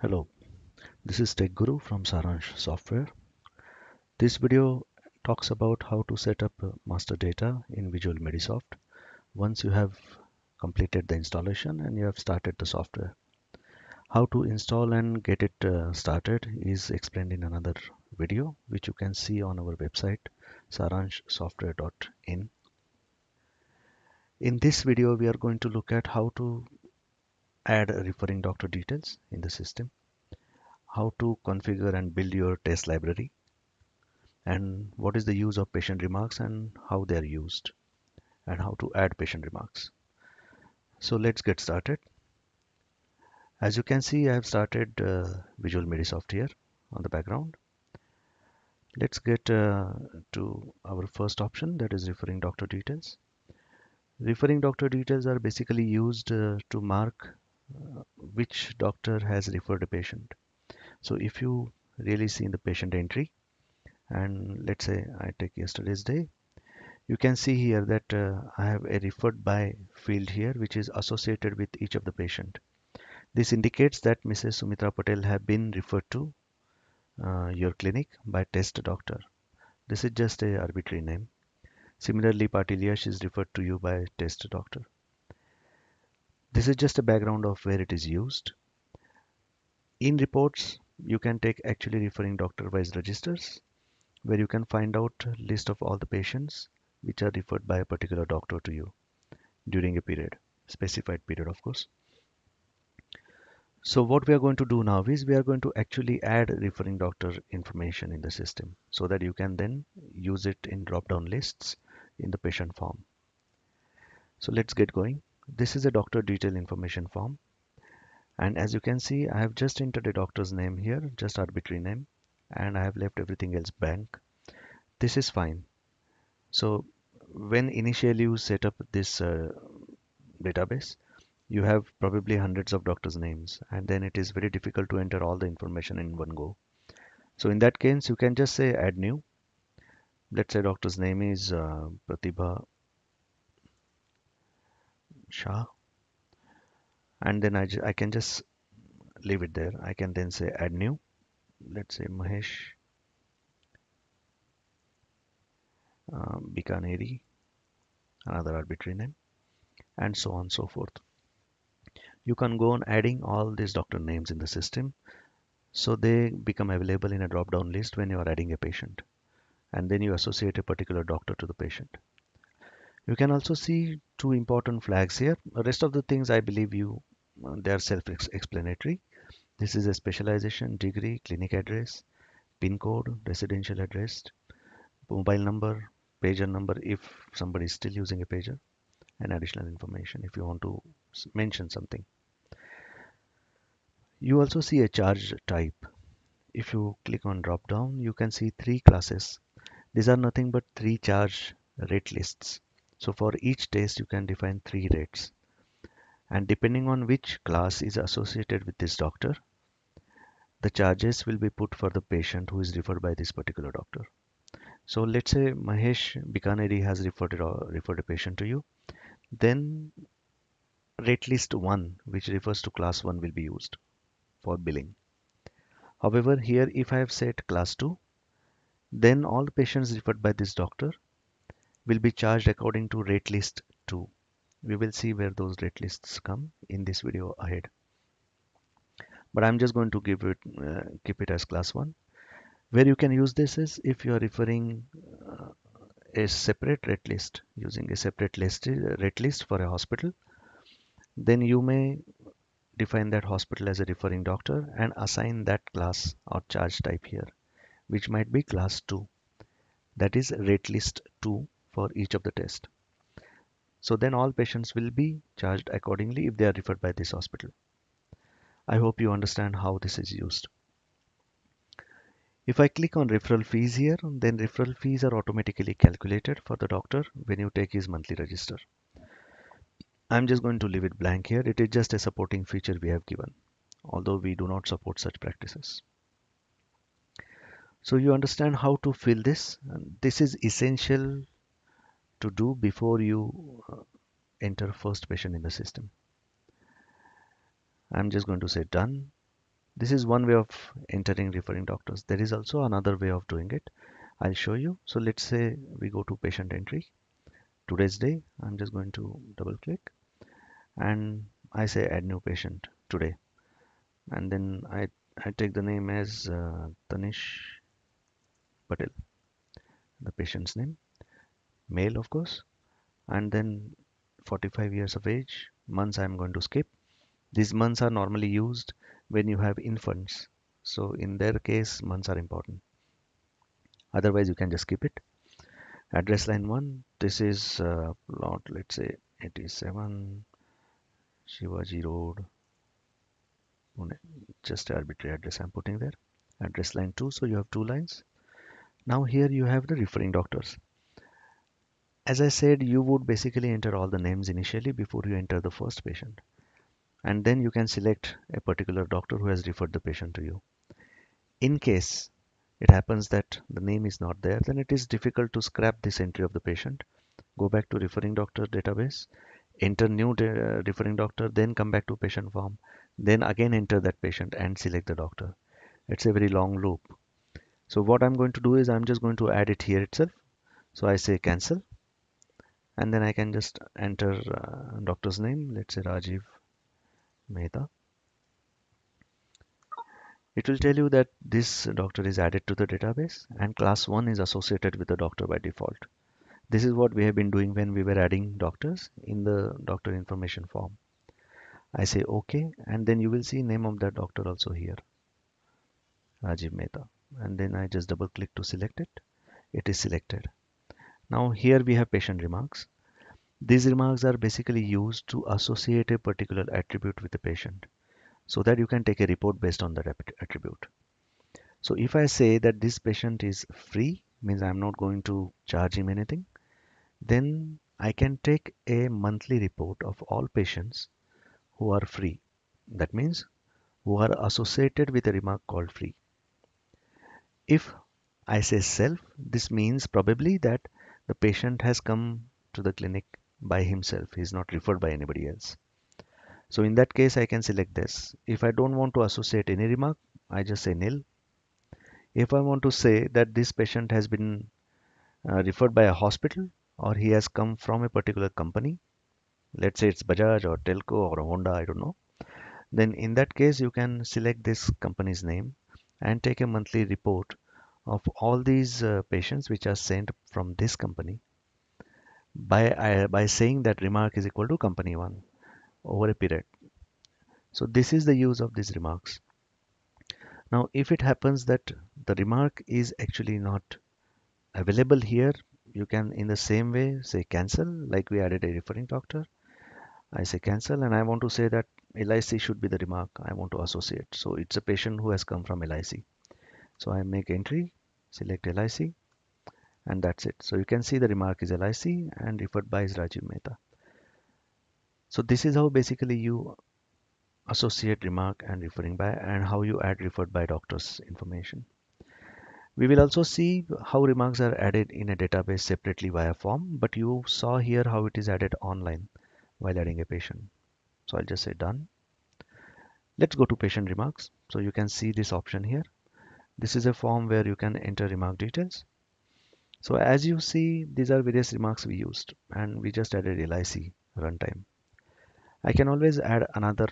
Hello, this is Tech Guru from Saransh Software. This video talks about how to set up master data in Visual Medisoft once you have completed the installation and you have started the software. How to install and get it started is explained in another video which you can see on our website saranshsoftware.in. In this video we are going to look at how to add referring doctor details in the system, how to configure and build your test library, and what is the use of patient remarks and how they are used, and how to add patient remarks. So let's get started. As you can see, I have started Visual Medisoft here on the background. Let's get to our first option, that is referring doctor details. Referring doctor details are basically used to mark which doctor has referred a patient. So if you really see in the patient entry, and let's say I take yesterday's day, you can see here that I have a referred by field here which is associated with each of the patient. This indicates that Mrs. Sumitra Patel have been referred to your clinic by test doctor. This is just a arbitrary name. Similarly, Patil Yash is referred to you by test doctor. This is just a background of where it is used. In reports, you can take actually referring doctor wise registers where you can find out list of all the patients which are referred by a particular doctor to you during a period, specified period of course. So what we are going to do now is we are going to actually add referring doctor information in the system so that you can then use it in drop-down lists in the patient form. So let's get going. This is a doctor detail information form. And as you can see, I have just entered a doctor's name here, just arbitrary name, and I have left everything else blank. This is fine. So when initially you set up this database, you have probably hundreds of doctors' names, and then it is very difficult to enter all the information in one go. So in that case, you can just say add new. Let's say doctor's name is Pratibha Shah, and then I can just leave it there. I can then say add new. Let's say Mahesh Bikaneri, another arbitrary name, and so on and so forth. You can go on adding all these doctor names in the system so they become available in a drop down list when you are adding a patient, and then you associate a particular doctor to the patient. You can also see two important flags here. The rest of the things I believe you they are self-explanatory. This is a specialization, degree, clinic address, PIN code, residential address, mobile number, pager number if somebody is still using a pager, and additional information if you want to mention something. You also see a charge type. If you click on drop down, you can see three classes. These are nothing but three charge rate lists. So for each test, you can define three rates. And depending on which class is associated with this doctor, the charges will be put for the patient who is referred by this particular doctor. So let's say Mahesh Bikaneri has referred a patient to you. Then rate list 1, which refers to class 1, will be used for billing. However, here if I have set class 2, then all the patients referred by this doctor will be charged according to rate list 2. We will see where those rate lists come in this video ahead. But I'm just going to keep it as class 1. Where you can use this is if you are referring a separate rate list, using a separate rate list for a hospital, then you may define that hospital as a referring doctor and assign that class or charge type here, which might be class 2. That is rate list 2 for each of the tests. So then all patients will be charged accordingly if they are referred by this hospital. I hope you understand how this is used. If I click on referral fees here, then referral fees are automatically calculated for the doctor when you take his monthly register. I'm just going to leave it blank here. It is just a supporting feature we have given, although we do not support such practices. So you understand how to fill this. And this is essential to do before you enter first patient in the system. I'm just going to say done. This is one way of entering referring doctors. There is also another way of doing it. I'll show you. So let's say we go to patient entry, today's day. I'm just going to double click and I say add new patient today. And then I take the name as Tanish Patel, the patient's name, male of course, and then 45 years of age. Months I'm going to skip. These months are normally used when you have infants. So in their case, months are important. Otherwise, you can just skip it. Address line 1. This is plot, let's say 87 Shivaji Road, Pune. Just arbitrary address I'm putting there. Address line 2. So you have two lines. Now here you have the referring doctors. As I said, you would basically enter all the names initially before you enter the first patient. And then you can select a particular doctor who has referred the patient to you. In case it happens that the name is not there, then it is difficult to scrap this entry of the patient. Go back to referring doctor database, enter new referring doctor, then come back to patient form, then again enter that patient and select the doctor. It's a very long loop. So what I'm going to do is I'm just going to add it here itself. So I say cancel, and then I can just enter doctor's name. Let's say Rajiv Mehta. It will tell you that this doctor is added to the database and class 1 is associated with the doctor by default. This is what we have been doing when we were adding doctors in the doctor information form. I say OK, and then you will see name of that doctor also here, Rajiv Mehta. And then I just double click to select it. It is selected. Now here we have patient remarks. These remarks are basically used to associate a particular attribute with the patient so that you can take a report based on that attribute. So if I say that this patient is free, means I'm not going to charge him anything, then I can take a monthly report of all patients who are free. That means who are associated with a remark called free. If I say self, this means probably that the patient has come to the clinic by himself. He is not referred by anybody else. So in that case, I can select this. If I don't want to associate any remark, I just say nil. If I want to say that this patient has been referred by a hospital or he has come from a particular company, let's say it's Bajaj or Telco or Honda, I don't know, then in that case you can select this company's name and take a monthly report of all these patients which are sent from this company by saying that remark is equal to company 1 over a period. So this is the use of these remarks. Now if it happens that the remark is actually not available here, you can in the same way say cancel, like we added a referring doctor. I say cancel and I want to say that LIC should be the remark I want to associate. So it's a patient who has come from LIC. So I make entry, select LIC, and that's it. So you can see the remark is LIC and referred by is Rajiv Mehta. So this is how basically you associate remark and referring by and how you add referred by doctors information. We will also see how remarks are added in a database separately via form, but you saw here how it is added online while adding a patient. So I'll just say done. Let's go to patient remarks. So you can see this option here. This is a form where you can enter remark details. So as you see, these are various remarks we used and we just added LIC runtime. I can always add another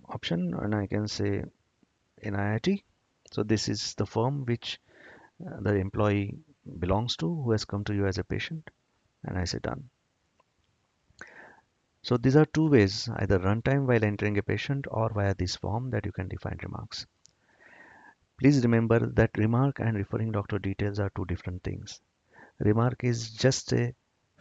option and I can say NIIT. So this is the firm which the employee belongs to who has come to you as a patient, and I say done. So these are two ways, either runtime while entering a patient or via this form that you can define remarks. Please remember that remark and referring doctor details are two different things. Remark is just a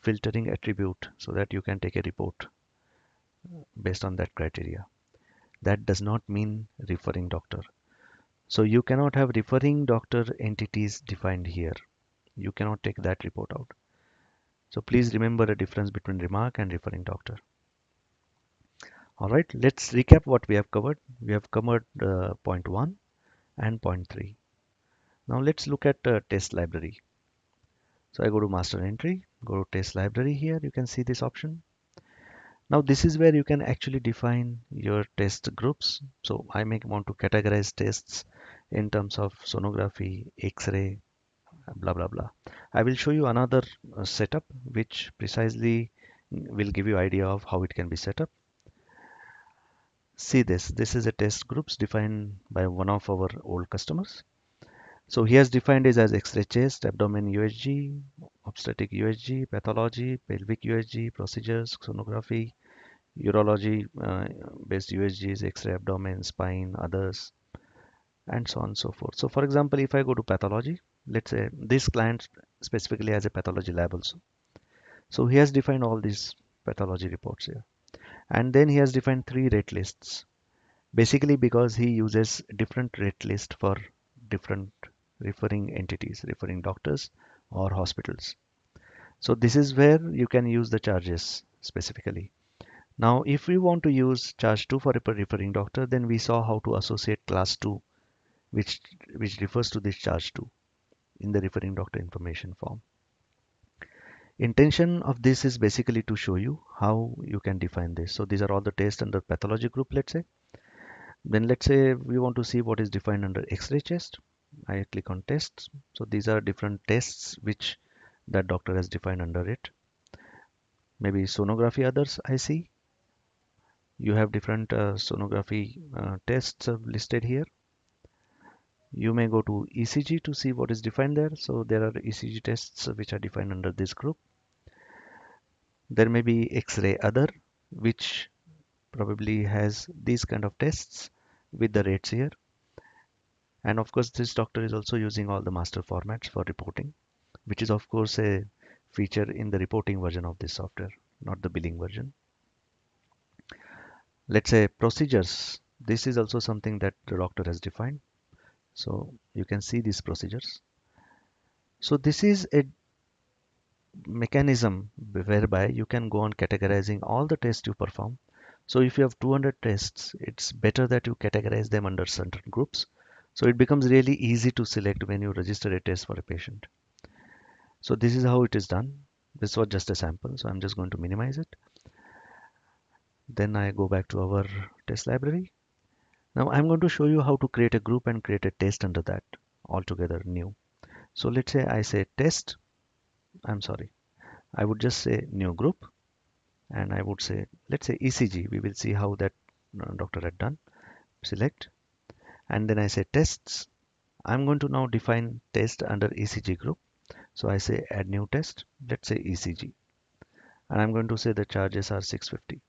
filtering attribute so that you can take a report based on that criteria. That does not mean referring doctor. So you cannot have referring doctor entities defined here. You cannot take that report out. So please remember the difference between remark and referring doctor. All right, let's recap what we have covered. We have covered point 1 and point 3. Now let's look at test library. So I go to master entry, go to test library here. You can see this option. Now this is where you can actually define your test groups. So I may want to categorize tests in terms of sonography, X-ray, blah blah blah. I will show you another setup which precisely will give you idea of how it can be set up. See this. This is a test groups defined by one of our old customers. So he has defined it as X-ray chest, abdomen USG, obstetric USG, pathology, pelvic USG, procedures, sonography, urology based USGs, X-ray abdomen, spine, others, and so on and so forth. So for example, if I go to pathology, let's say this client specifically has a pathology lab also. So he has defined all these pathology reports here. And then he has defined three rate lists. Basically because he uses different rate list for different referring entities, referring doctors or hospitals. So this is where you can use the charges specifically. Now, if we want to use charge 2 for a referring doctor, then we saw how to associate class 2, which refers to this charge 2 in the referring doctor information form. Intention of this is basically to show you how you can define this. So these are all the tests under pathology group, let's say. Then let's say we want to see what is defined under X-ray chest. I click on tests. So these are different tests which that doctor has defined under it. Maybe sonography others I see. You have different sonography tests listed here. You may go to ECG to see what is defined there. So there are ECG tests which are defined under this group. There may be X-ray other, which probably has these kind of tests with the rates here. And of course, this doctor is also using all the master formats for reporting, which is of course a feature in the reporting version of this software, not the billing version. Let's say procedures. This is also something that the doctor has defined. So you can see these procedures. So this is a mechanism whereby you can go on categorizing all the tests you perform. So if you have 200 tests, it's better that you categorize them under certain groups. So it becomes really easy to select when you register a test for a patient. So this is how it is done. This was just a sample, so I'm just going to minimize it. Then I go back to our test library. Now I'm going to show you how to create a group and create a test under that altogether new. So let's say I say test. I'm sorry. I would just say new group and I would say, let's say ECG. We will see how that doctor had done. Select and then I say tests. I'm going to now define test under ECG group. So I say add new test. Let's say ECG. And I'm going to say the charges are 650.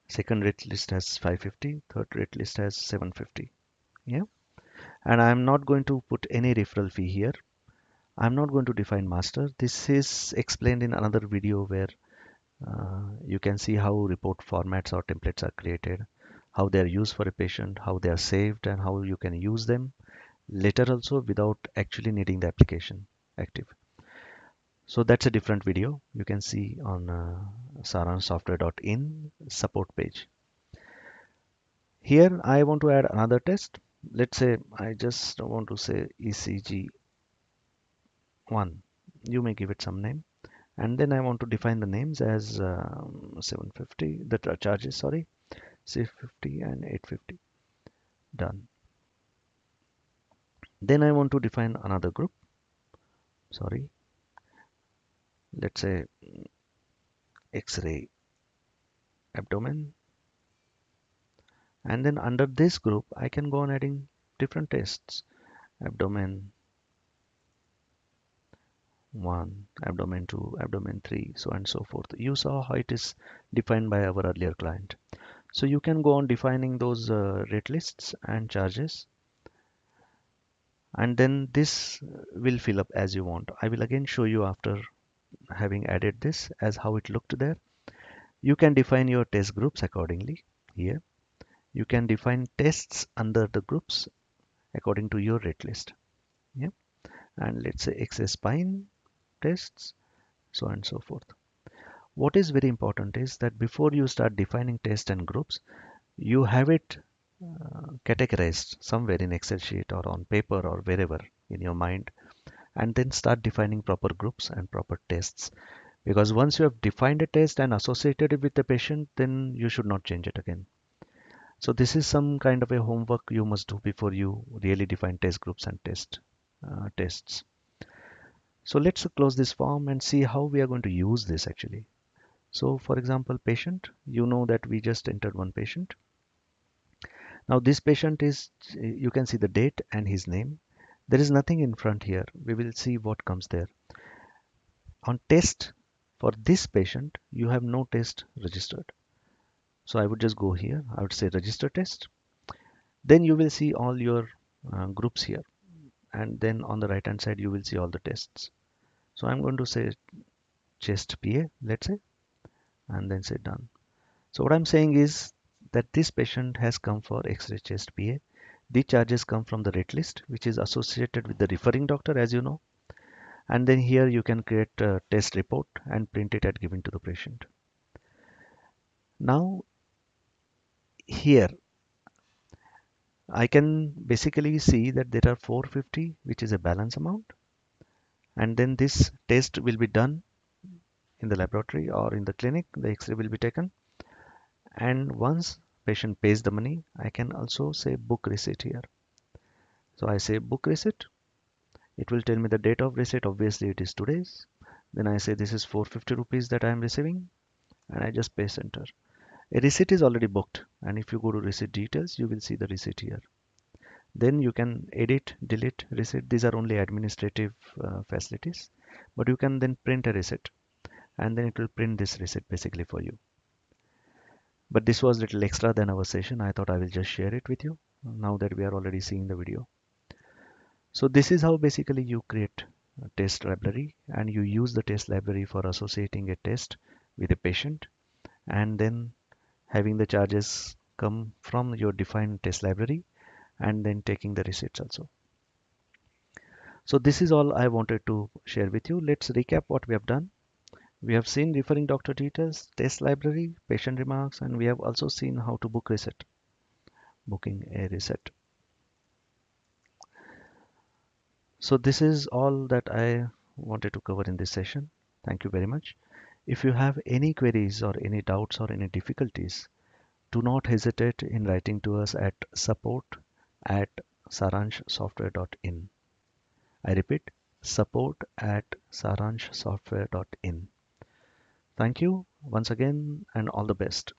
Second rate list has 550. Third rate list has 750. Yeah. And I'm not going to put any referral fee here. I'm not going to define master. This is explained in another video where you can see how report formats or templates are created, how they are used for a patient, how they are saved, and how you can use them later also without actually needing the application active. So that's a different video you can see on saransoftware.in support page. Here I want to add another test. Let's say I just want to say ECG 1. You may give it some name. And then I want to define the names as 750, the charges, sorry, 650 and 850. Done. Then I want to define another group. Sorry. Let's say X-ray abdomen. And then under this group, I can go on adding different tests. Abdomen 1, abdomen 2, abdomen 3, so on and so forth. You saw how it is defined by our earlier client. So you can go on defining those rate lists and charges. And then this will fill up as you want. I will again show you after having added this as how it looked there. You can define your test groups accordingly here. You can define tests under the groups according to your rate list. Yeah. And let's say X-ray spine tests, so on and so forth. What is very important is that before you start defining tests and groups, you have it categorized somewhere in Excel sheet or on paper or wherever in your mind, and then start defining proper groups and proper tests. Because once you have defined a test and associated it with the patient, then you should not change it again. So this is some kind of a homework you must do before you really define test groups and tests. So let's close this form and see how we are going to use this actually. So for example, patient, you know that we just entered one patient. Now this patient is, you can see the date and his name. There is nothing in front here. We will see what comes there. On test, for this patient, you have no test registered. So I would just go here. I would say register test. Then you will see all your groups here. And then on the right hand side, you will see all the tests. So I'm going to say chest PA, let's say, and then say done. So what I'm saying is that this patient has come for X-ray chest PA. The charges come from the rate list, which is associated with the referring doctor, as you know. And then here you can create a test report and print it and give it to the patient. Now here I can basically see that there are 450, which is a balance amount. And then this test will be done in the laboratory or in the clinic. The X-ray will be taken. And once patient pays the money, I can also say book receipt here. So I say book receipt. It will tell me the date of receipt. Obviously it is today's. Then I say this is 450 rupees that I am receiving, and I just press enter. A receipt is already booked, and if you go to receipt details, you will see the receipt here. Then you can edit, delete receipt. These are only administrative facilities, but you can then print a receipt, and then it will print this receipt basically for you. But this was a little extra than our session. I thought I will just share it with you now that we are already seeing the video. So this is how basically you create a test library, and you use the test library for associating a test with a patient, and then having the charges come from your defined test library, and then taking the receipts also. So this is all I wanted to share with you. Let's recap what we have done. We have seen referring doctor details, test library, patient remarks, and we have also seen how to booking a receipt. So this is all that I wanted to cover in this session. Thank you very much. If you have any queries or any doubts or any difficulties, do not hesitate in writing to us at support@saranshsoftware.in. I repeat, support@saranshsoftware.in. Thank you once again and all the best.